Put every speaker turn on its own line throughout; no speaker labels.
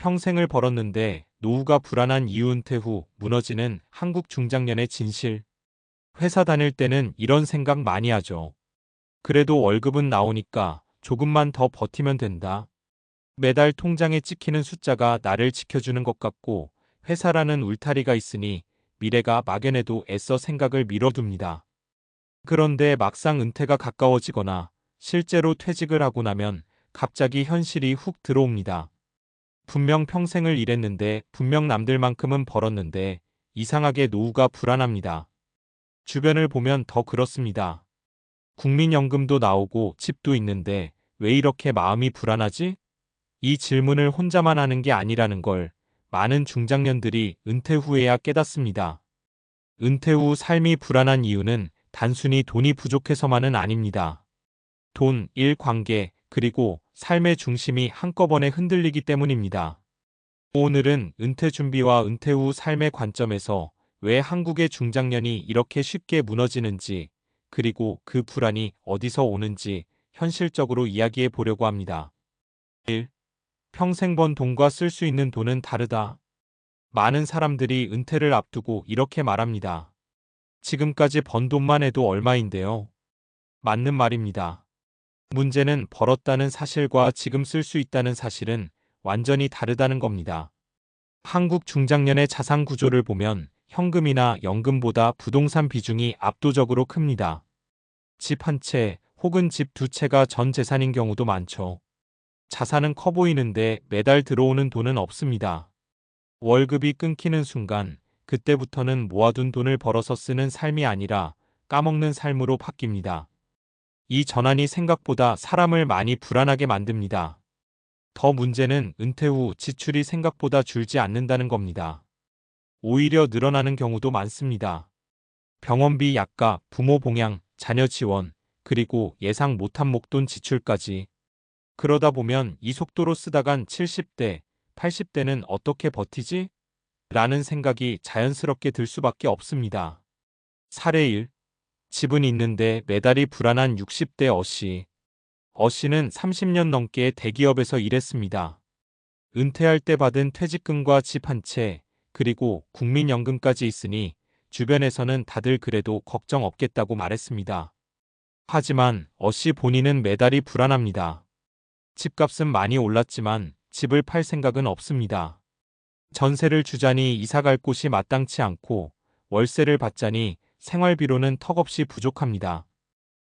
평생을 벌었는데 노후가 불안한 이유 은퇴 후 무너지는 한국 중장년의 진실. 회사 다닐 때는 이런 생각 많이 하죠. 그래도 월급은 나오니까 조금만 더 버티면 된다. 매달 통장에 찍히는 숫자가 나를 지켜주는 것 같고 회사라는 울타리가 있으니 미래가 막연해도 애써 생각을 미뤄둡니다. 그런데 막상 은퇴가 가까워지거나 실제로 퇴직을 하고 나면 갑자기 현실이 훅 들어옵니다. 분명 평생을 일했는데 분명 남들만큼은 벌었는데 이상하게 노후가 불안합니다. 주변을 보면 더 그렇습니다. 국민연금도 나오고 집도 있는데 왜 이렇게 마음이 불안하지? 이 질문을 혼자만 하는 게 아니라는 걸 많은 중장년들이 은퇴 후에야 깨닫습니다. 은퇴 후 삶이 불안한 이유는 단순히 돈이 부족해서만은 아닙니다. 돈, 일, 관계, 그리고 삶의 중심이 한꺼번에 흔들리기 때문입니다. 오늘은 은퇴 준비와 은퇴 후 삶의 관점에서 왜 한국의 중장년이 이렇게 쉽게 무너지는지, 그리고 그 불안이 어디서 오는지 현실적으로 이야기해 보려고 합니다. 1. 평생 번 돈과 쓸 수 있는 돈은 다르다. 많은 사람들이 은퇴를 앞두고 이렇게 말합니다. 지금까지 번 돈만 해도 얼마인데요. 맞는 말입니다. 문제는 벌었다는 사실과 지금 쓸 수 있다는 사실은 완전히 다르다는 겁니다. 한국 중장년의 자산 구조를 보면 현금이나 연금보다 부동산 비중이 압도적으로 큽니다. 집 한 채 혹은 집 두 채가 전 재산인 경우도 많죠. 자산은 커 보이는데 매달 들어오는 돈은 없습니다. 월급이 끊기는 순간 그때부터는 모아둔 돈을 벌어서 쓰는 삶이 아니라 까먹는 삶으로 바뀝니다. 이 전환이 생각보다 사람을 많이 불안하게 만듭니다. 더 문제는 은퇴 후 지출이 생각보다 줄지 않는다는 겁니다. 오히려 늘어나는 경우도 많습니다. 병원비, 약가, 부모 봉양, 자녀 지원, 그리고 예상 못한 목돈 지출까지. 그러다 보면 이 속도로 쓰다간 70대, 80대는 어떻게 버티지? 라는 생각이 자연스럽게 들 수밖에 없습니다. 사례 1. 집은 있는데 매달이 불안한 60대 어씨. 어씨는 30년 넘게 대기업에서 일했습니다. 은퇴할 때 받은 퇴직금과 집 한 채, 그리고 국민연금까지 있으니 주변에서는 다들 그래도 걱정 없겠다고 말했습니다. 하지만 어씨 본인은 매달이 불안합니다. 집값은 많이 올랐지만 집을 팔 생각은 없습니다. 전세를 주자니 이사갈 곳이 마땅치 않고 월세를 받자니 생활비로는 턱없이 부족합니다.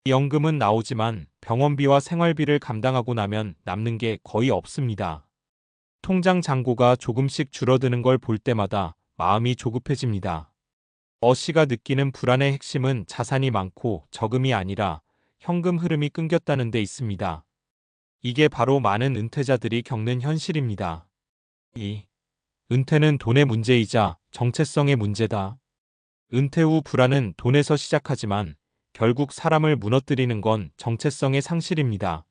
연금은 나오지만 병원비와 생활비를 감당하고 나면 남는 게 거의 없습니다. 통장 잔고가 조금씩 줄어드는 걸 볼 때마다 마음이 조급해집니다. 어씨가 느끼는 불안의 핵심은 자산이 많고 저금이 아니라 현금 흐름이 끊겼다는 데 있습니다. 이게 바로 많은 은퇴자들이 겪는 현실입니다. 2. 은퇴는 돈의 문제이자 정체성의 문제다. 은퇴 후 불안은 돈에서 시작하지만 결국 사람을 무너뜨리는 건 정체성의 상실입니다.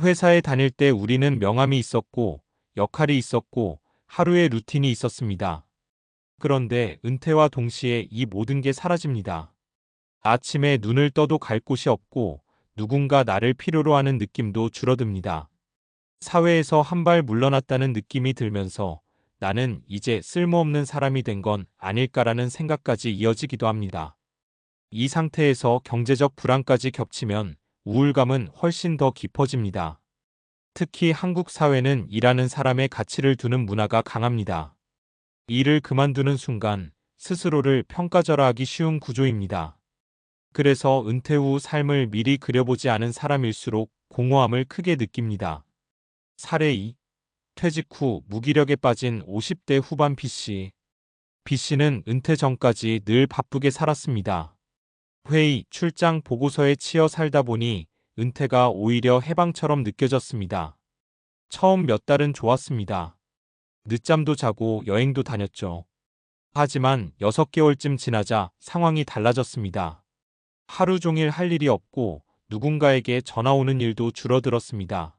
회사에 다닐 때 우리는 명함이 있었고 역할이 있었고 하루의 루틴이 있었습니다. 그런데 은퇴와 동시에 이 모든 게 사라집니다. 아침에 눈을 떠도 갈 곳이 없고 누군가 나를 필요로 하는 느낌도 줄어듭니다. 사회에서 한 발 물러났다는 느낌이 들면서 나는 이제 쓸모없는 사람이 된 건 아닐까라는 생각까지 이어지기도 합니다. 이 상태에서 경제적 불안까지 겹치면 우울감은 훨씬 더 깊어집니다. 특히 한국 사회는 일하는 사람의 가치를 두는 문화가 강합니다. 일을 그만두는 순간 스스로를 평가절하하기 쉬운 구조입니다. 그래서 은퇴 후 삶을 미리 그려보지 않은 사람일수록 공허함을 크게 느낍니다. 사례 2. 퇴직 후 무기력에 빠진 50대 후반 B씨. B씨는 은퇴 전까지 늘 바쁘게 살았습니다. 회의, 출장, 보고서에 치여 살다 보니 은퇴가 오히려 해방처럼 느껴졌습니다. 처음 몇 달은 좋았습니다. 늦잠도 자고 여행도 다녔죠. 하지만 6개월쯤 지나자 상황이 달라졌습니다. 하루 종일 할 일이 없고 누군가에게 전화 오는 일도 줄어들었습니다.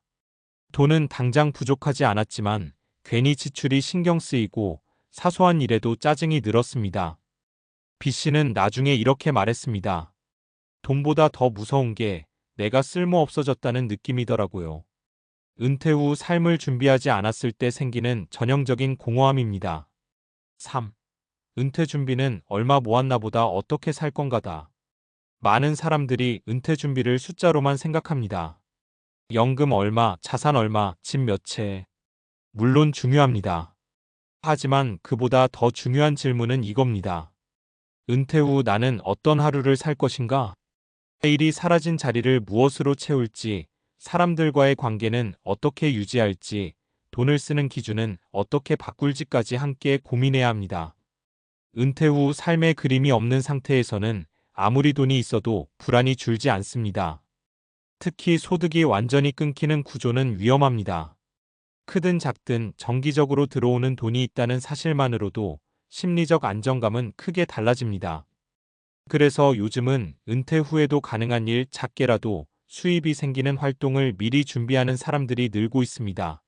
돈은 당장 부족하지 않았지만 괜히 지출이 신경 쓰이고 사소한 일에도 짜증이 늘었습니다. B씨는 나중에 이렇게 말했습니다. 돈보다 더 무서운 게 내가 쓸모 없어졌다는 느낌이더라고요. 은퇴 후 삶을 준비하지 않았을 때 생기는 전형적인 공허함입니다. 3. 은퇴 준비는 얼마 모았나 보다 어떻게 살 건가다. 많은 사람들이 은퇴 준비를 숫자로만 생각합니다. 연금 얼마, 자산 얼마, 집 몇 채. 물론 중요합니다. 하지만 그보다 더 중요한 질문은 이겁니다. 은퇴 후 나는 어떤 하루를 살 것인가? 내일이 사라진 자리를 무엇으로 채울지, 사람들과의 관계는 어떻게 유지할지, 돈을 쓰는 기준은 어떻게 바꿀지까지 함께 고민해야 합니다. 은퇴 후 삶의 그림이 없는 상태에서는 아무리 돈이 있어도 불안이 줄지 않습니다. 특히 소득이 완전히 끊기는 구조는 위험합니다. 크든 작든 정기적으로 들어오는 돈이 있다는 사실만으로도 심리적 안정감은 크게 달라집니다. 그래서 요즘은 은퇴 후에도 가능한 일 작게라도 수입이 생기는 활동을 미리 준비하는 사람들이 늘고 있습니다.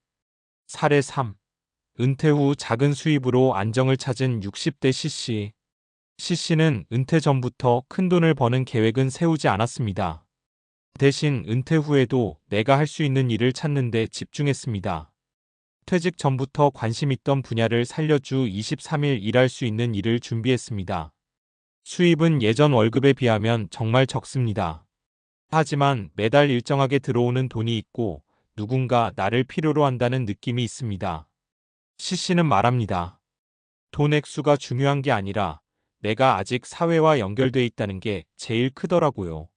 사례 3. 은퇴 후 작은 수입으로 안정을 찾은 60대 C씨. C씨는 은퇴 전부터 큰돈을 버는 계획은 세우지 않았습니다. 대신 은퇴 후에도 내가 할 수 있는 일을 찾는 데 집중했습니다. 퇴직 전부터 관심 있던 분야를 살려 주 23일 일할 수 있는 일을 준비했습니다. 수입은 예전 월급에 비하면 정말 적습니다. 하지만 매달 일정하게 들어오는 돈이 있고 누군가 나를 필요로 한다는 느낌이 있습니다. C씨는 말합니다. 돈 액수가 중요한 게 아니라 내가 아직 사회와 연결돼 있다는 게 제일 크더라고요.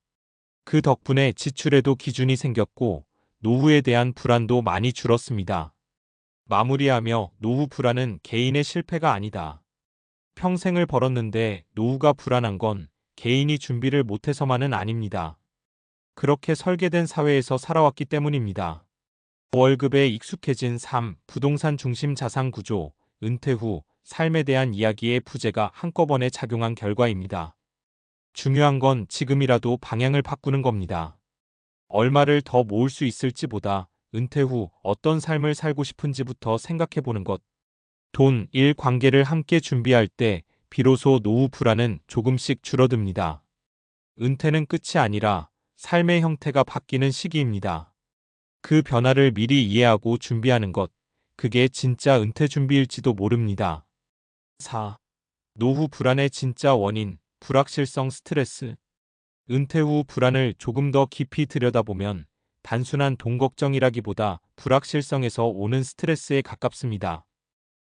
그 덕분에 지출에도 기준이 생겼고 노후에 대한 불안도 많이 줄었습니다. 마무리하며 노후 불안은 개인의 실패가 아니다. 평생을 벌었는데 노후가 불안한 건 개인이 준비를 못해서만은 아닙니다. 그렇게 설계된 사회에서 살아왔기 때문입니다. 월급에 익숙해진 삶, 부동산 중심 자산 구조, 은퇴 후 삶에 대한 이야기의 부재가 한꺼번에 작용한 결과입니다. 중요한 건 지금이라도 방향을 바꾸는 겁니다. 얼마를 더 모을 수 있을지보다 은퇴 후 어떤 삶을 살고 싶은지부터 생각해 보는 것. 돈, 일 관계를 함께 준비할 때 비로소 노후 불안은 조금씩 줄어듭니다. 은퇴는 끝이 아니라 삶의 형태가 바뀌는 시기입니다. 그 변화를 미리 이해하고 준비하는 것. 그게 진짜 은퇴 준비일지도 모릅니다. 4. 노후 불안의 진짜 원인, 불확실성 스트레스. 은퇴 후 불안을 조금 더 깊이 들여다보면 단순한 돈 걱정이라기보다 불확실성에서 오는 스트레스에 가깝습니다.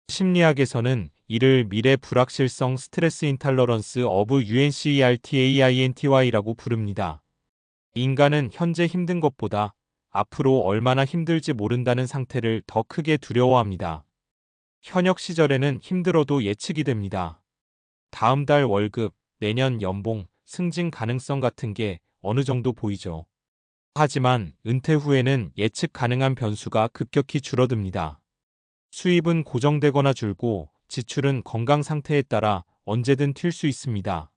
심리학에서는 이를 미래 불확실성 스트레스 인탈러런스 어브 UNCERTAINTY라고 부릅니다. 인간은 현재 힘든 것보다 앞으로 얼마나 힘들지 모른다는 상태를 더 크게 두려워합니다. 현역 시절에는 힘들어도 예측이 됩니다. 다음 달 월급, 내년 연봉, 승진 가능성 같은 게 어느 정도 보이죠. 하지만 은퇴 후에는 예측 가능한 변수가 급격히 줄어듭니다. 수입은 고정되거나 줄고 지출은 건강 상태에 따라 언제든 튈 수 있습니다.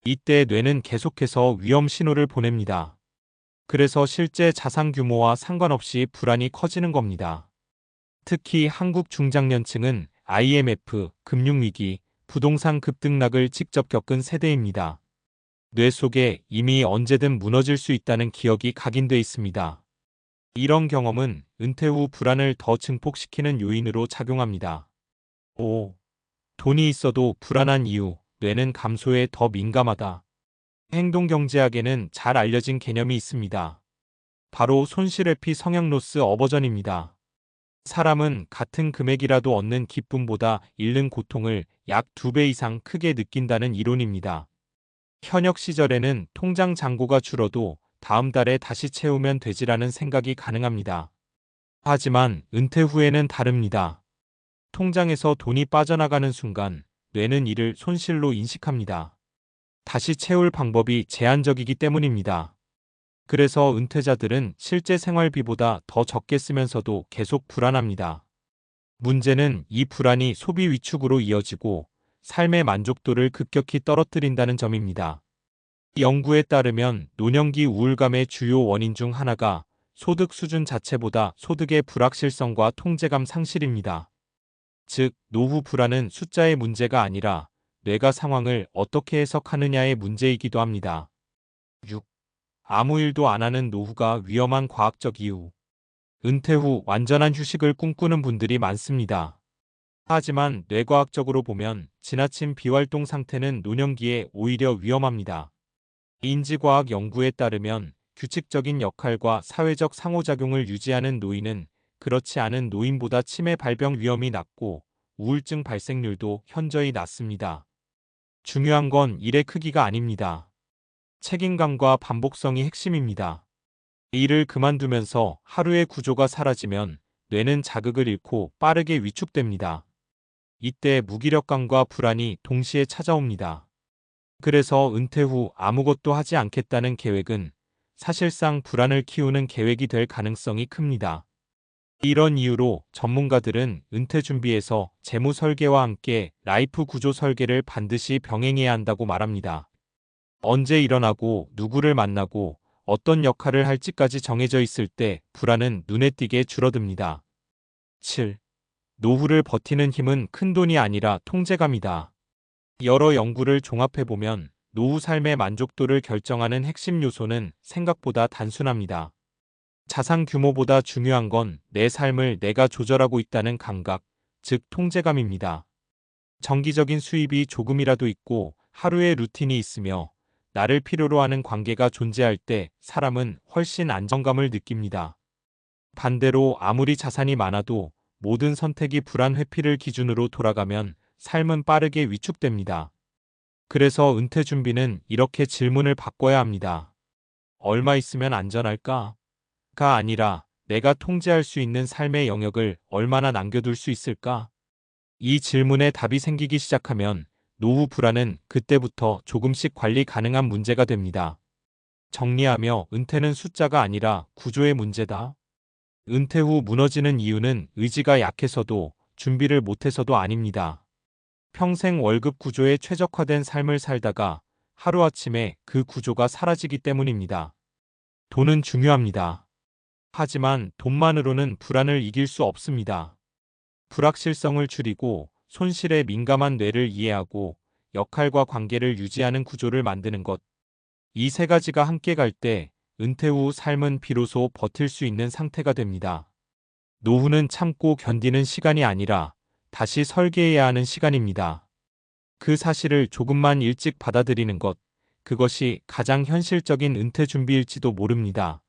이때 뇌는 계속해서 위험 신호를 보냅니다. 그래서 실제 자산 규모와 상관없이 불안이 커지는 겁니다. 특히 한국 중장년층은 IMF, 금융위기, 부동산 급등락을 직접 겪은 세대입니다. 뇌 속에 이미 언제든 무너질 수 있다는 기억이 각인돼 있습니다. 이런 경험은 은퇴 후 불안을 더 증폭시키는 요인으로 작용합니다. 5. 돈이 있어도 불안한 이유, 뇌는 감소에 더 민감하다. 행동경제학에는 잘 알려진 개념이 있습니다. 바로 손실회피 성향로스 어버전입니다. 사람은 같은 금액이라도 얻는 기쁨보다 잃는 고통을 약 2배 이상 크게 느낀다는 이론입니다. 현역 시절에는 통장 잔고가 줄어도 다음 달에 다시 채우면 되지라는 생각이 가능합니다. 하지만 은퇴 후에는 다릅니다. 통장에서 돈이 빠져나가는 순간 뇌는 이를 손실로 인식합니다. 다시 채울 방법이 제한적이기 때문입니다. 그래서 은퇴자들은 실제 생활비보다 더 적게 쓰면서도 계속 불안합니다. 문제는 이 불안이 소비 위축으로 이어지고 삶의 만족도를 급격히 떨어뜨린다는 점입니다. 연구에 따르면 노년기 우울감의 주요 원인 중 하나가 소득 수준 자체보다 소득의 불확실성과 통제감 상실입니다. 즉, 노후 불안은 숫자의 문제가 아니라 뇌가 상황을 어떻게 해석하느냐의 문제이기도 합니다. 6. 아무 일도 안 하는 노후가 위험한 과학적 이유. 은퇴 후 완전한 휴식을 꿈꾸는 분들이 많습니다. 하지만 뇌과학적으로 보면 지나친 비활동 상태는 노년기에 오히려 위험합니다. 인지과학 연구에 따르면 규칙적인 역할과 사회적 상호작용을 유지하는 노인은 그렇지 않은 노인보다 치매 발병 위험이 낮고 우울증 발생률도 현저히 낮습니다. 중요한 건 일의 크기가 아닙니다. 책임감과 반복성이 핵심입니다. 일을 그만두면서 하루의 구조가 사라지면 뇌는 자극을 잃고 빠르게 위축됩니다. 이때 무기력감과 불안이 동시에 찾아옵니다. 그래서 은퇴 후 아무것도 하지 않겠다는 계획은 사실상 불안을 키우는 계획이 될 가능성이 큽니다. 이런 이유로 전문가들은 은퇴 준비에서 재무 설계와 함께 라이프 구조 설계를 반드시 병행해야 한다고 말합니다. 언제 일어나고 누구를 만나고 어떤 역할을 할지까지 정해져 있을 때 불안은 눈에 띄게 줄어듭니다. 7. 노후를 버티는 힘은 큰돈이 아니라 통제감이다. 여러 연구를 종합해보면 노후 삶의 만족도를 결정하는 핵심 요소는 생각보다 단순합니다. 자산 규모보다 중요한 건 내 삶을 내가 조절하고 있다는 감각, 즉 통제감입니다. 정기적인 수입이 조금이라도 있고 하루의 루틴이 있으며 나를 필요로 하는 관계가 존재할 때 사람은 훨씬 안정감을 느낍니다. 반대로 아무리 자산이 많아도 모든 선택이 불안 회피를 기준으로 돌아가면 삶은 빠르게 위축됩니다. 그래서 은퇴 준비는 이렇게 질문을 바꿔야 합니다. 얼마 있으면 안전할까? 가 아니라 내가 통제할 수 있는 삶의 영역을 얼마나 남겨둘 수 있을까? 이 질문에 답이 생기기 시작하면 노후 불안은 그때부터 조금씩 관리 가능한 문제가 됩니다. 정리하며 은퇴는 숫자가 아니라 구조의 문제다. 은퇴 후 무너지는 이유는 의지가 약해서도 준비를 못해서도 아닙니다. 평생 월급 구조에 최적화된 삶을 살다가 하루아침에 그 구조가 사라지기 때문입니다. 돈은 중요합니다. 하지만 돈만으로는 불안을 이길 수 없습니다. 불확실성을 줄이고 손실에 민감한 뇌를 이해하고 역할과 관계를 유지하는 구조를 만드는 것. 이 세 가지가 함께 갈 때 은퇴 후 삶은 비로소 버틸 수 있는 상태가 됩니다. 노후는 참고 견디는 시간이 아니라 다시 설계해야 하는 시간입니다. 그 사실을 조금만 일찍 받아들이는 것, 그것이 가장 현실적인 은퇴 준비일지도 모릅니다.